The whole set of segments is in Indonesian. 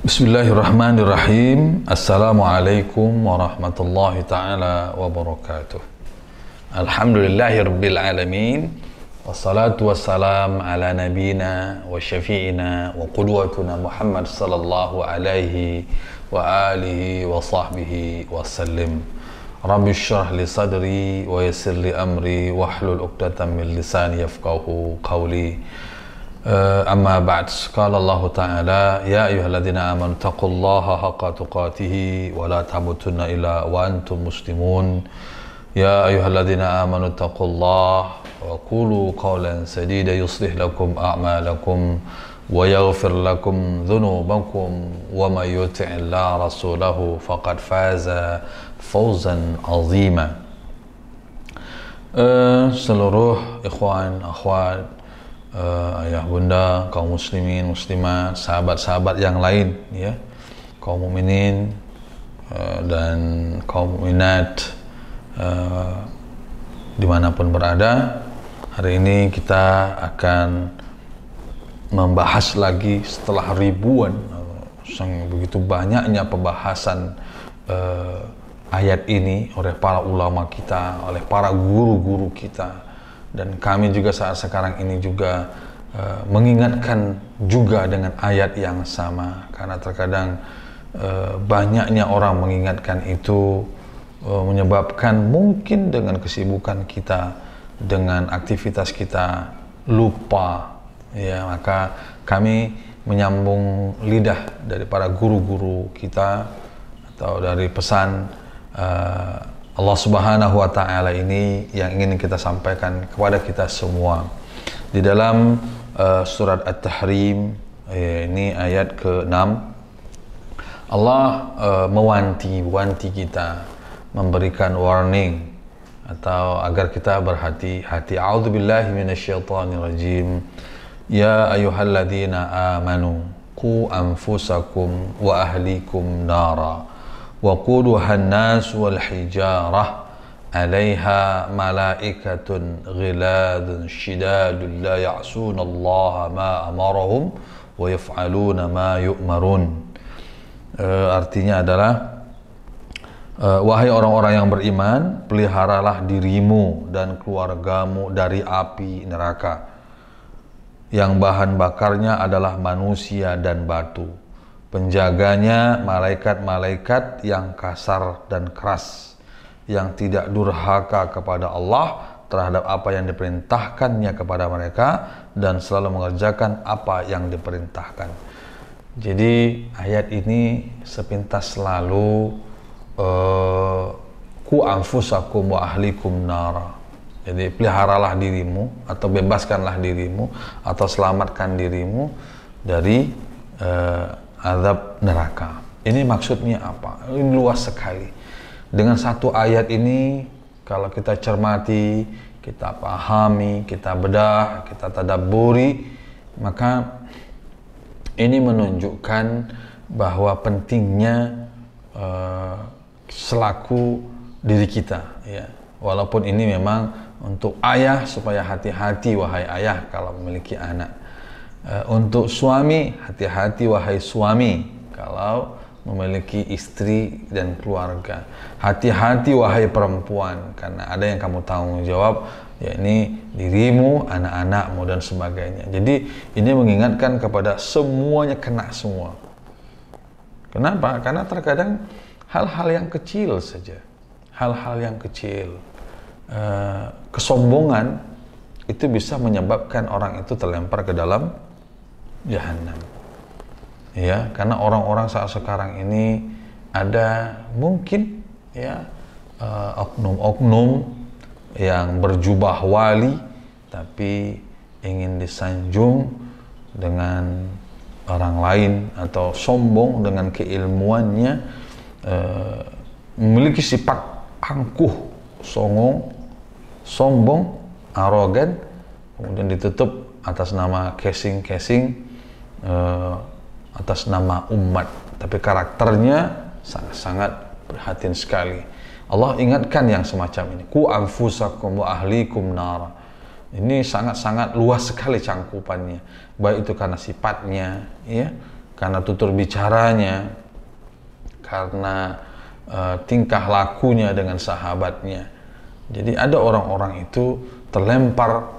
Bismillahirrahmanirrahim. Assalamualaikum warahmatullahi ta'ala wabarakatuh. Alhamdulillahirabbil alamin. Wassalatu wassalam ala nabina wa syafi'ina wa qudwatuna Muhammad sallallahu alaihi wa alihi wa sahbihi wa sallim. Rabbi syrah li sadri wa yassir li amri wahlul 'uqdatam min lisani yafqahu qawli. Amma ba'd. Qala Allah Ta'ala, ya ayyuhalladzina amanu taqullaha haqqa tuqatih wa la tamutunna illa wa antum muslimun. Ya ayyuhalladzina amanu taqullaha wa qulu qawlan sadida yuslih lakum a'malakum wa yaghfir lakum dhunubakum wa may yuti'illaha rasulahu faqad faza fawzan 'azima. Seluruh ikhwan, akhwat, ayah bunda, kaum muslimin, muslimat, sahabat-sahabat yang lain, ya, kaum mukminin dan kaum mukminat dimanapun berada. Hari ini kita akan membahas lagi setelah ribuan, begitu banyaknya pembahasan ayat ini oleh para ulama kita, oleh para guru-guru kita. Dan kami juga saat sekarang ini juga mengingatkan juga dengan ayat yang sama, karena terkadang banyaknya orang mengingatkan itu menyebabkan mungkin dengan kesibukan kita, dengan aktivitas kita lupa, ya. Maka kami menyambung lidah dari para guru-guru kita atau dari pesan Allah Subhanahu wa Ta'ala ini yang ingin kita sampaikan kepada kita semua di dalam surat At-Tahrim, ini ayat ke-6. Allah mewanti kita, memberikan warning atau agar kita berhati-hati. A'udzubillahi minasyaitonirrajim. Ya ayyuhalladzina amanu qu anfusakum wa ahlikum nara وقودها الناس والحجارة عليها ملائكة غلاظ شداد لا يعصون الله ما أمرهم ويفعلون ما يؤمرون. Artinya adalah, wahai orang-orang yang beriman, peliharalah dirimu dan keluargamu dari api neraka yang bahan bakarnya adalah manusia dan batu. Penjaganya malaikat-malaikat yang kasar dan keras, yang tidak durhaka kepada Allah terhadap apa yang diperintahkannya kepada mereka, dan selalu mengerjakan apa yang diperintahkan. Jadi ayat ini sepintas selalu ku anfusakum wa ahlikum nara. Jadi peliharalah dirimu atau bebaskanlah dirimu atau selamatkan dirimu dari azab neraka. Ini maksudnya apa? Ini luas sekali. Dengan satu ayat ini, kalau kita cermati, kita pahami, kita bedah, kita tadabburi, maka ini menunjukkan bahwa pentingnya selaku diri kita, ya. Walaupun ini memang untuk ayah, supaya hati-hati wahai ayah kalau memiliki anak. Untuk suami, hati-hati wahai suami kalau memiliki istri dan keluarga. Hati-hati wahai perempuan, karena ada yang kamu tanggung jawab, yakni dirimu, anak-anakmu dan sebagainya. Jadi ini mengingatkan kepada semuanya, kena semua. Kenapa? Karena terkadang hal-hal yang kecil saja, hal-hal yang kecil, kesombongan itu bisa menyebabkan orang itu terlempar ke dalam Jahannam, ya. Karena orang-orang saat sekarang ini ada mungkin, ya, oknum-oknum yang berjubah wali tapi ingin disanjung dengan orang lain atau sombong dengan keilmuannya, memiliki sifat angkuh, sombong, arogan, kemudian ditutup atas nama casing, atas nama umat, tapi karakternya sangat-sangat prihatin sekali. Allah ingatkan yang semacam ini, ku anfusakum wa ahlikum nara. Ini sangat-sangat luas sekali cangkupannya, baik itu karena sifatnya, ya, karena tutur bicaranya, karena tingkah lakunya dengan sahabatnya. Jadi ada orang-orang itu terlempar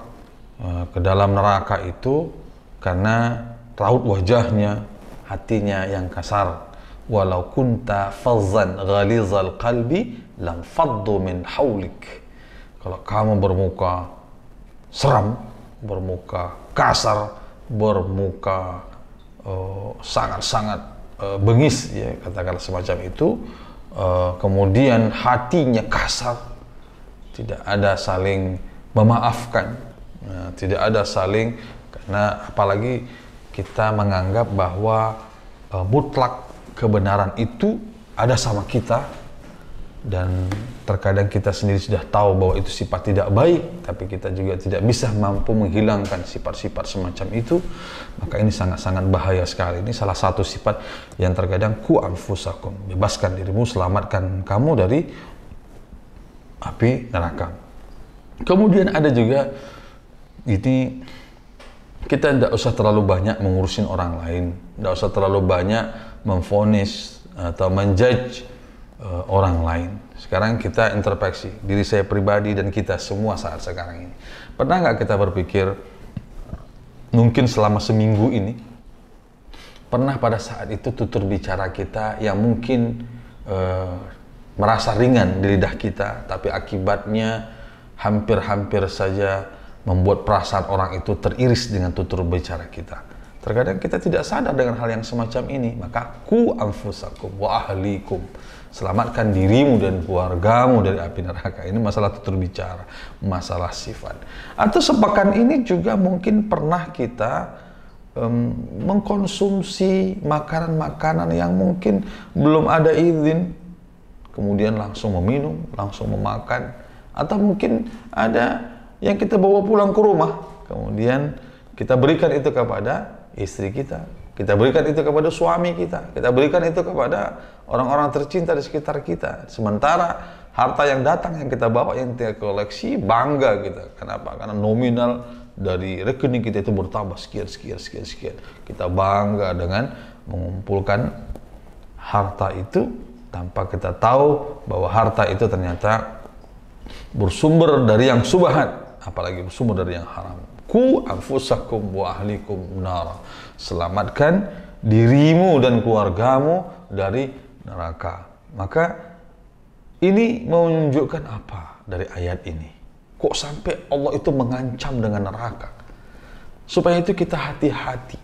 ke dalam neraka itu karena raut wajahnya, hatinya yang kasar. Walau kunta fazzan ghalizal qalbi lam faddu min haulik. Kalau kamu bermuka seram, bermuka kasar, bermuka sangat-sangat bengis, ya katakanlah semacam itu, kemudian hatinya kasar, tidak ada saling memaafkan, tidak ada saling, karena apalagi kita menganggap bahwa mutlak kebenaran itu ada sama kita, dan terkadang kita sendiri sudah tahu bahwa itu sifat tidak baik, tapi kita juga tidak bisa mampu menghilangkan sifat-sifat semacam itu. Maka ini sangat-sangat bahaya sekali. Ini salah satu sifat yang terkadang ku anfusakum, bebaskan dirimu, selamatkan kamu dari api neraka. Kemudian ada juga ini, kita tidak usah terlalu banyak mengurusin orang lain, tidak usah terlalu banyak memvonis atau menjudge orang lain. Sekarang kita introspeksi diri saya pribadi dan kita semua saat sekarang ini. Pernah nggak kita berpikir, mungkin selama seminggu ini, pernah pada saat itu tutur bicara kita yang mungkin merasa ringan di lidah kita, tapi akibatnya hampir-hampir saja membuat perasaan orang itu teriris dengan tutur bicara kita. Terkadang kita tidak sadar dengan hal yang semacam ini. Maka ku anfusakum wa ahlikum, selamatkan dirimu dan keluargamu dari api neraka. Ini masalah tutur bicara, masalah sifat. Atau sepekan ini juga mungkin pernah kita mengkonsumsi makanan-makanan yang mungkin belum ada izin, kemudian langsung meminum, langsung memakan. Atau mungkin ada yang kita bawa pulang ke rumah, kemudian kita berikan itu kepada istri kita, kita berikan itu kepada suami kita berikan itu kepada orang-orang tercinta di sekitar kita. Sementara harta yang datang, yang kita bawa, yang kita koleksi, bangga kita. Kenapa? Karena nominal dari rekening kita itu bertambah sekian. Kita bangga dengan mengumpulkan harta itu tanpa kita tahu bahwa harta itu ternyata bersumber dari yang subhat, apalagi bersumber dari yang haram. Ku anfusakum wa ahlikum nara, selamatkan dirimu dan keluargamu dari neraka. Maka ini menunjukkan apa dari ayat ini? Kok sampai Allah itu mengancam dengan neraka? Supaya itu kita hati-hati.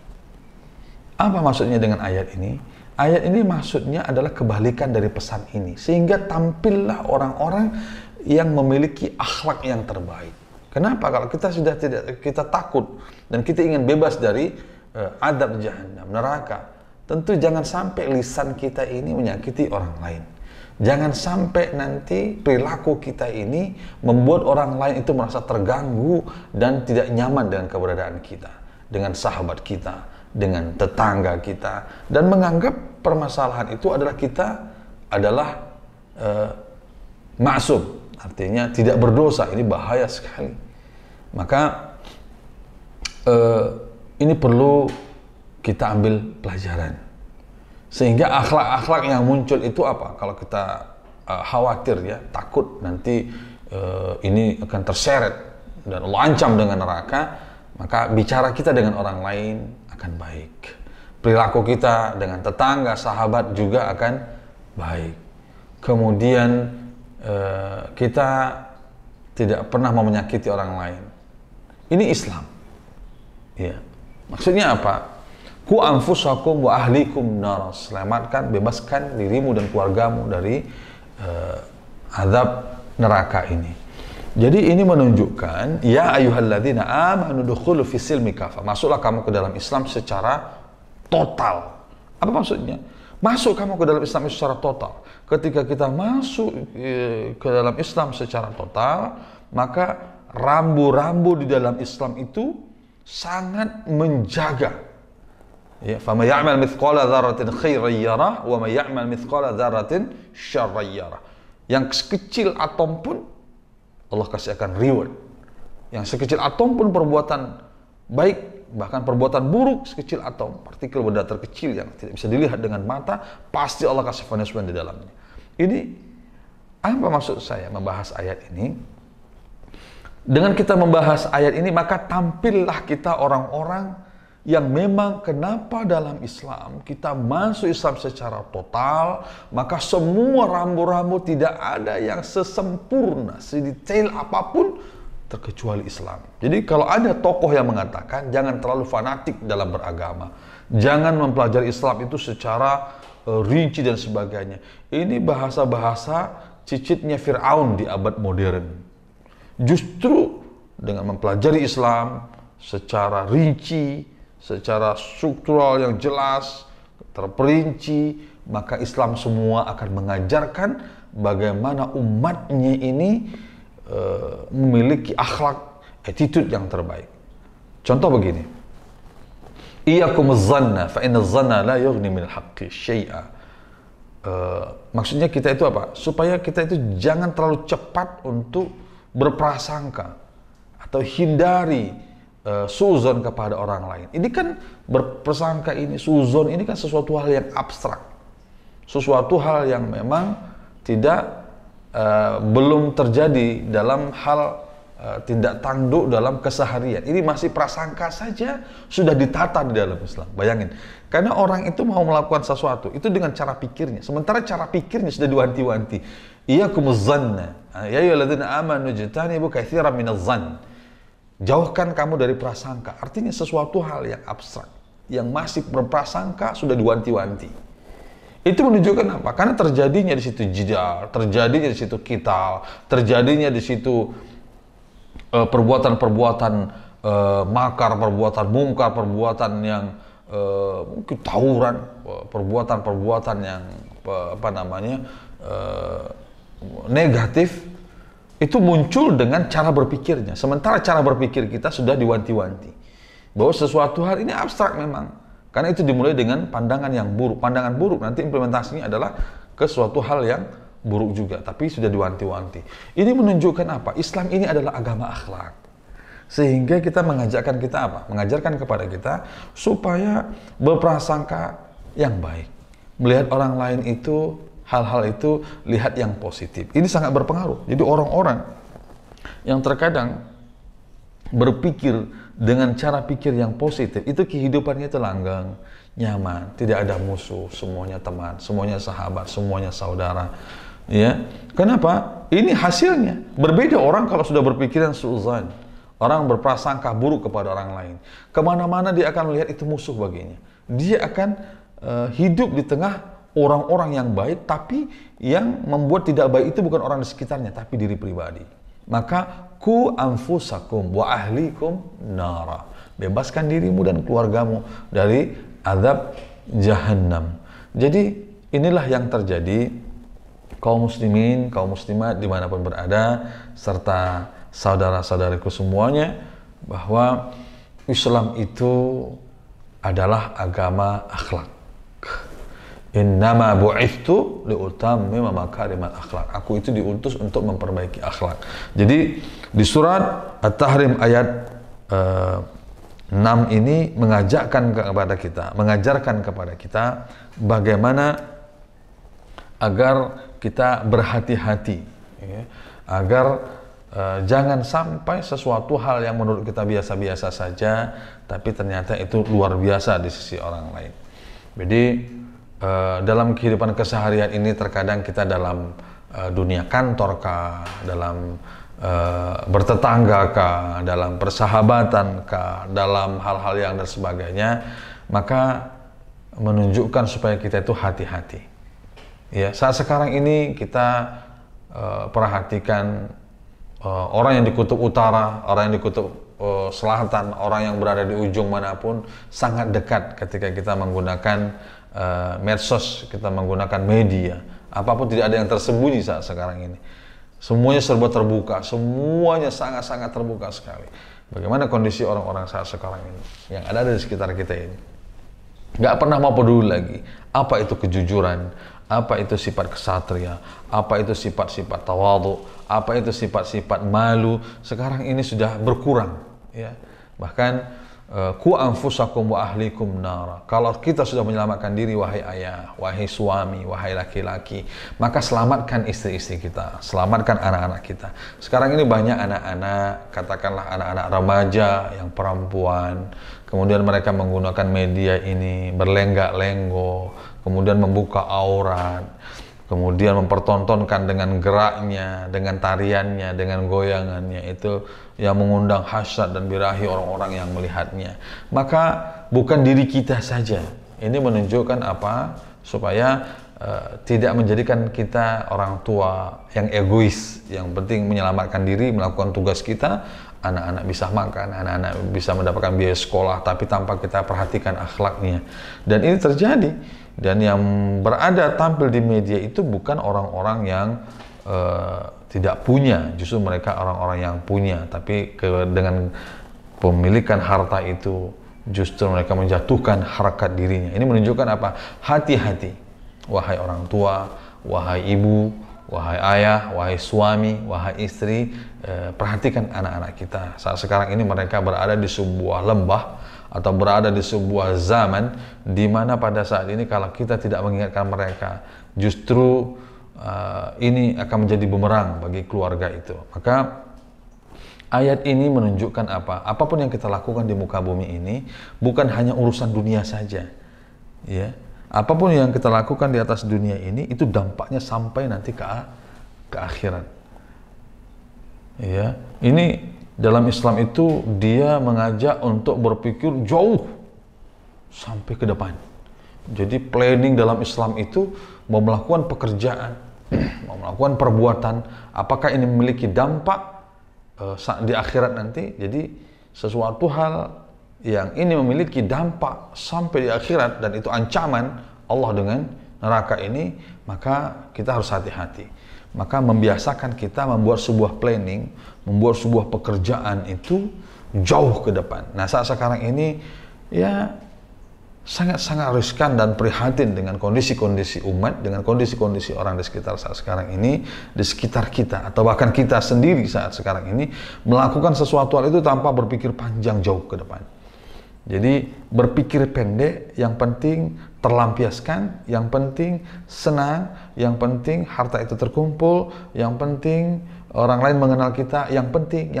Apa maksudnya dengan ayat ini? Ayat ini maksudnya adalah kebalikan dari pesan ini, sehingga tampillah orang-orang yang memiliki akhlak yang terbaik. Kenapa? Kalau kita sudah kita takut dan kita ingin bebas dari adab jahannam, neraka, tentu jangan sampai lisan kita ini menyakiti orang lain. Jangan sampai nanti perilaku kita ini membuat orang lain itu merasa terganggu dan tidak nyaman dengan keberadaan kita, dengan sahabat kita, dengan tetangga kita, dan menganggap permasalahan itu adalah kita adalah maksum, artinya tidak berdosa. Ini bahaya sekali. Maka ini perlu kita ambil pelajaran, sehingga akhlak-akhlak yang muncul itu apa? Kalau kita khawatir, ya, takut nanti ini akan terseret dan Allah ancam dengan neraka, maka bicara kita dengan orang lain akan baik, perilaku kita dengan tetangga, sahabat juga akan baik. Kemudian kita tidak pernah mau menyakiti orang lain. Ini Islam. Ya. Maksudnya apa? Ku anfusakum wa ahlikum nar, selamatkan, bebaskan dirimu dan keluargamu dari azab neraka ini. Jadi ini menunjukkan, ya ayyuhalladzina amanu dukhulu fis silmi kafah, masuklah kamu ke dalam Islam secara total. Apa maksudnya? Masuk kamu ke dalam Islam secara total. Ketika kita masuk ke dalam Islam secara total, maka rambu-rambu di dalam Islam itu sangat menjaga. Ya, fama ya'mal mithqala dzarratin khairan yarah wa may ya'mal mithqala dzarratin syarran yarah. Yang sekecil atom pun Allah kasih akan reward. Yang sekecil atom pun perbuatan baik bahkan perbuatan buruk sekecil atom, partikel benda terkecil yang tidak bisa dilihat dengan mata, pasti Allah kasih punishment di dalamnya. Ini apa maksud saya membahas ayat ini? Dengan kita membahas ayat ini, maka tampillah kita orang-orang yang memang kenapa dalam Islam kita masuk Islam secara total, maka semua rambu-rambu tidak ada yang sesempurna, sedetail apapun terkecuali Islam. Jadi kalau ada tokoh yang mengatakan jangan terlalu fanatik dalam beragama, jangan mempelajari Islam itu secara rinci dan sebagainya. Ini bahasa-bahasa cicitnya Fir'aun di abad modern. Justru dengan mempelajari Islam secara rinci, secara struktural yang jelas, terperinci, maka Islam semua akan mengajarkan bagaimana umatnya ini memiliki akhlak, attitude yang terbaik. Contoh begini, iyyakumuz zanna fa inna zanna la yughni minal haqqi syai'a. Maksudnya kita itu apa? Supaya kita itu jangan terlalu cepat untuk berprasangka atau hindari suzon kepada orang lain. Ini kan berprasangka ini, suzon ini kan sesuatu hal yang abstrak, sesuatu hal yang memang tidak belum terjadi dalam hal tindak tanduk dalam keseharian. Ini masih prasangka saja sudah ditata di dalam Islam. Bayangin, karena orang itu mau melakukan sesuatu itu dengan cara pikirnya, sementara cara pikirnya sudah diwanti-wanti. Iyyakumuz zanna ya ayyuhalladzina amanu ijtanibu katsiran minadz zann. Jauhkan kamu dari prasangka. Artinya sesuatu hal yang abstrak, yang masih berprasangka sudah diwanti-wanti. Itu menunjukkan apa? Karena terjadinya di situ jidal, terjadinya di situ kital, terjadinya di situ perbuatan-perbuatan makar, perbuatan mungkar, perbuatan yang mungkin tawuran, perbuatan-perbuatan yang negatif, itu muncul dengan cara berpikirnya. Sementara cara berpikir kita sudah diwanti-wanti bahwa sesuatu hal ini abstrak memang. Karena itu dimulai dengan pandangan yang buruk. Pandangan buruk nanti implementasinya adalah ke suatu hal yang buruk juga. Tapi sudah diwanti-wanti. Ini menunjukkan apa? Islam ini adalah agama akhlak. Sehingga kita mengajarkan kita apa? Mengajarkan kepada kita supaya berprasangka yang baik. Melihat orang lain itu, hal-hal itu, lihat yang positif. Ini sangat berpengaruh. Jadi orang-orang yang terkadang berpikir dengan cara pikir yang positif, itu kehidupannya itu langgeng, nyaman, tidak ada musuh, semuanya teman, semuanya sahabat, semuanya saudara. Ya, kenapa? Ini hasilnya. Berbeda orang kalau sudah berpikiran suudzon, orang berprasangka buruk kepada orang lain. Kemana-mana dia akan melihat itu musuh baginya. Dia akan hidup di tengah orang-orang yang baik, tapi yang membuat tidak baik itu bukan orang di sekitarnya, tapi diri pribadi. Maka ku anfusakum wa ahlikum nara. Bebaskan dirimu dan keluargamu dari azab jahannam. Jadi inilah yang terjadi kaum muslimin, kaum muslimat dimanapun berada, serta saudara-saudariku semuanya, bahwa Islam itu adalah agama akhlak. Innama bu'ithtu liutammima makarimal akhlak. Aku itu diutus untuk memperbaiki akhlak. Jadi di surat At-Tahrim ayat 6 ini mengajarkan kepada kita bagaimana agar kita berhati-hati, ya, agar jangan sampai sesuatu hal yang menurut kita biasa-biasa saja, tapi ternyata itu luar biasa di sisi orang lain. Jadi dalam kehidupan keseharian ini terkadang kita dalam dunia kantor kah, dalam bertetangga kah, dalam persahabatan kah, dalam hal-hal yang dan sebagainya, maka menunjukkan supaya kita itu hati-hati. Ya, saat sekarang ini kita perhatikan orang yang di kutub utara, orang yang di kutub selatan, orang yang berada di ujung manapun sangat dekat ketika kita menggunakan medsos, kita menggunakan media. Apapun tidak ada yang tersembunyi saat sekarang ini. Semuanya serba terbuka, semuanya sangat-sangat terbuka sekali. Bagaimana kondisi orang-orang saat sekarang ini yang ada di sekitar kita ini? Gak pernah mau peduli lagi apa itu kejujuran, apa itu sifat kesatria, apa itu sifat-sifat tawadhu, apa itu sifat-sifat malu. Sekarang ini sudah berkurang, ya. Bahkan Ku anfusakum wa ahlikum nara. Kalau kita sudah menyelamatkan diri, wahai ayah, wahai suami, wahai laki-laki, maka selamatkan istri-istri kita, selamatkan anak-anak kita. Sekarang ini banyak anak-anak, katakanlah anak-anak remaja yang perempuan, kemudian mereka menggunakan media ini berlenggak-lenggo, kemudian membuka aurat, kemudian mempertontonkan dengan geraknya, dengan tariannya, dengan goyangannya, itu yang mengundang hasad dan birahi orang-orang yang melihatnya. Maka bukan diri kita saja, ini menunjukkan apa? Supaya tidak menjadikan kita orang tua yang egois, yang penting menyelamatkan diri, melakukan tugas kita, anak-anak bisa makan, anak-anak bisa mendapatkan biaya sekolah, tapi tanpa kita perhatikan akhlaknya. Dan ini terjadi. Dan yang berada tampil di media itu bukan orang-orang yang tidak punya, justru mereka orang-orang yang punya, tapi dengan pemilikan harta itu justru mereka menjatuhkan harkat dirinya. Ini menunjukkan apa? Hati-hati, wahai orang tua, wahai ibu, wahai ayah, wahai suami, wahai istri, perhatikan anak-anak kita. Saat sekarang ini mereka berada di sebuah lembah atau berada di sebuah zaman di mana pada saat ini kalau kita tidak mengingatkan mereka, justru ini akan menjadi bumerang bagi keluarga itu. Maka ayat ini menunjukkan apa? Apapun yang kita lakukan di muka bumi ini bukan hanya urusan dunia saja, ya. Apapun yang kita lakukan di atas dunia ini itu dampaknya sampai nanti ke akhirat. Ya, ini dalam Islam itu dia mengajak untuk berpikir jauh sampai ke depan. Jadi planning dalam Islam itu mau melakukan pekerjaan, mau melakukan perbuatan, apakah ini memiliki dampak di akhirat nanti. Jadi sesuatu hal yang ini memiliki dampak sampai di akhirat dan itu ancaman Allah dengan neraka ini, maka kita harus hati-hati. Maka membiasakan kita membuat sebuah planning, membuat sebuah pekerjaan itu jauh ke depan. Nah, saat sekarang ini ya sangat-sangat riskan dan prihatin dengan kondisi-kondisi umat, dengan kondisi-kondisi orang di sekitar saat sekarang ini, di sekitar kita, atau bahkan kita sendiri saat sekarang ini melakukan sesuatu hal itu tanpa berpikir panjang jauh ke depan. Jadi berpikir pendek, yang penting terlampiaskan, yang penting senang, yang penting harta itu terkumpul, yang penting orang lain mengenal kita, yang penting.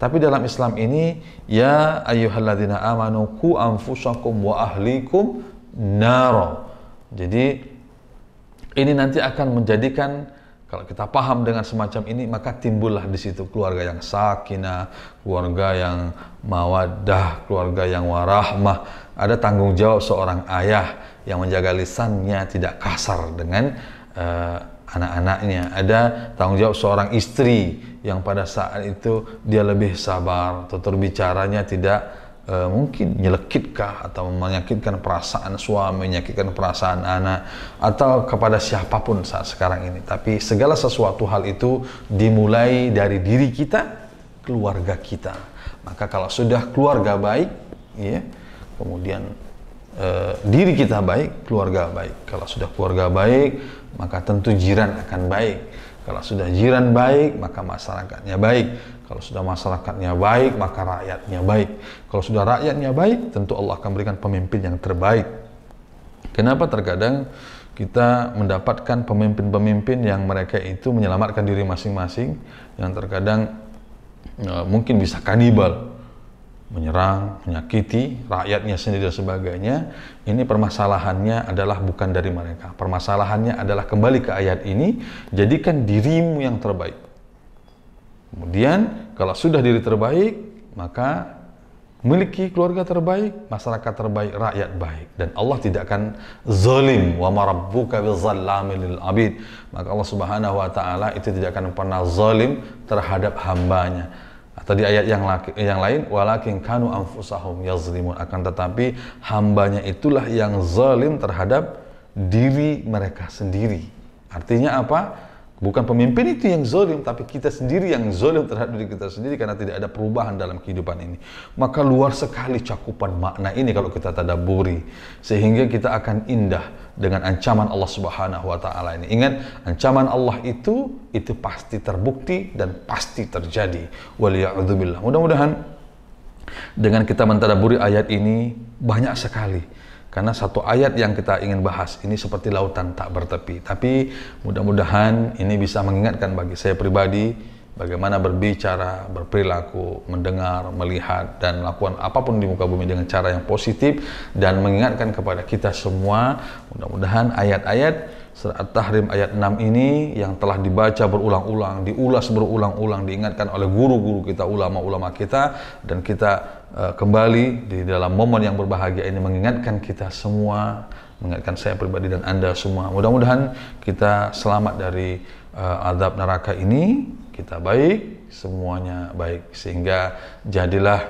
Tapi dalam Islam ini, ya ayyuhalladzina amanu qu anfusakum wa ahlikum naro. Jadi ini nanti akan menjadikan, kalau kita paham dengan semacam ini, maka timbullah di situ keluarga yang sakinah, keluarga yang mawaddah, keluarga yang warahmah. Ada tanggung jawab seorang ayah yang menjaga lisannya tidak kasar dengan anak-anaknya. Ada tanggung jawab seorang istri yang pada saat itu dia lebih sabar, tutur bicaranya tidak mungkin nyelekitkah atau menyakitkan perasaan suami, menyakitkan perasaan anak, atau kepada siapapun saat sekarang ini. Tapi segala sesuatu hal itu dimulai dari diri kita, keluarga kita. Maka kalau sudah keluarga baik, ya, kemudian diri kita baik, keluarga baik. Kalau sudah keluarga baik, maka tentu jiran akan baik. Kalau sudah jiran baik, maka masyarakatnya baik. Kalau sudah masyarakatnya baik, maka rakyatnya baik. Kalau sudah rakyatnya baik, tentu Allah akan berikan pemimpin yang terbaik. Kenapa terkadang kita mendapatkan pemimpin-pemimpin yang mereka itu menyelamatkan diri masing-masing, yang terkadang mungkin bisa kanibal, menyerang, menyakiti rakyatnya sendiri dan sebagainya. Ini permasalahannya adalah bukan dari mereka. Permasalahannya adalah kembali ke ayat ini, jadikan dirimu yang terbaik. Kemudian kalau sudah diri terbaik, maka memiliki keluarga terbaik, masyarakat terbaik, rakyat baik. Dan Allah tidak akan zalim, wa ma rabbuka bizallamil lil abid. Maka Allah Subhanahu wa taala itu tidak akan pernah zalim terhadap hambanya. Atau di ayat yang lain, walakin kanu anfusahum yazlimun, akan tetapi hambanya itulah yang zalim terhadap diri mereka sendiri. Artinya apa? Bukan pemimpin itu yang zalim, tapi kita sendiri yang zalim terhadap diri kita sendiri karena tidak ada perubahan dalam kehidupan ini. Maka luar sekali cakupan makna ini kalau kita tadabburi, sehingga kita akan indah dengan ancaman Allah Subhanahu wa taala ini. Ingat, ancaman Allah itu pasti terbukti dan pasti terjadi. Waliya'udzubillah. Mudah-mudahan Dengan kita mentadaburi ayat ini banyak sekali. Karena satu ayat yang kita ingin bahas ini seperti lautan tak bertepi. Tapi mudah-mudahan ini bisa mengingatkan bagi saya pribadi bagaimana berbicara, berperilaku, mendengar, melihat, dan melakukan apapun di muka bumi dengan cara yang positif, dan mengingatkan kepada kita semua, mudah-mudahan ayat-ayat Surat At-Tahrim ayat 6 ini yang telah dibaca berulang-ulang, diulas berulang-ulang, diingatkan oleh guru-guru kita, ulama-ulama kita, dan kita kembali di dalam momen yang berbahagia ini mengingatkan kita semua, mengingatkan saya pribadi dan Anda semua. Mudah-mudahan kita selamat dari azab neraka ini, kita baik, semuanya baik, sehingga jadilah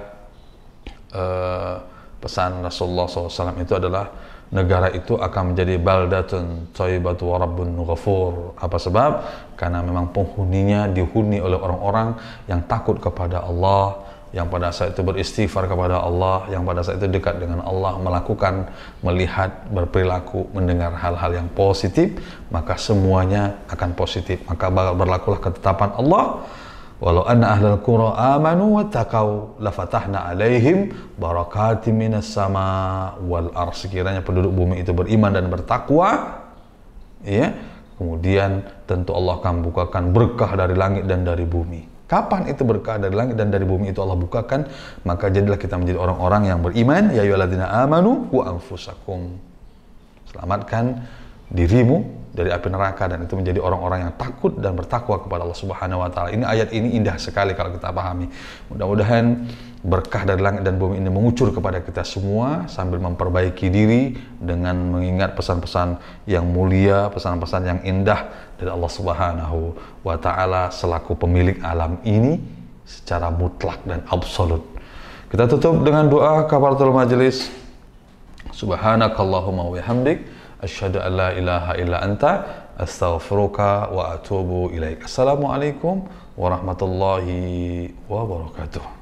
pesan Rasulullah SAW itu adalah negara itu akan menjadi baldatun thayyibatu wa rabbun ghafur. Apa sebab? Karena memang penghuninya dihuni oleh orang-orang yang takut kepada Allah, yang pada saat itu beristighfar kepada Allah, yang pada saat itu dekat dengan Allah, melakukan, melihat, berperilaku, mendengar hal-hal yang positif, maka semuanya akan positif. Maka berlakulah ketetapan Allah, walau anna ahlal qura amanu wattaqau lafatahna alaihim barakatim minas sama wal ardh. Sekiranya penduduk bumi itu beriman dan bertakwa, ya, kemudian tentu Allah akan bukakan berkah dari langit dan dari bumi. Kapan itu berkah dari langit dan dari bumi itu Allah bukakan? Maka jadilah kita menjadi orang-orang yang beriman. Ya ayyuhalladzina amanu qu anfusakum. Selamatkan dirimu dari api neraka, dan itu menjadi orang-orang yang takut dan bertakwa kepada Allah Subhanahu wa taala. Ini ayat ini indah sekali kalau kita pahami. Mudah-mudahan berkah dari langit dan bumi ini mengucur kepada kita semua sambil memperbaiki diri dengan mengingat pesan-pesan yang mulia, pesan-pesan yang indah dari Allah Subhanahu wa taala selaku pemilik alam ini secara mutlak dan absolut. Kita tutup dengan doa kafaratul majelis. Subhanakallahumma wa bihamdik asyhadu an la ilaha illa anta astaghfiruka wa atubu ilaik. Assalamualaikum warahmatullahi wabarakatuh.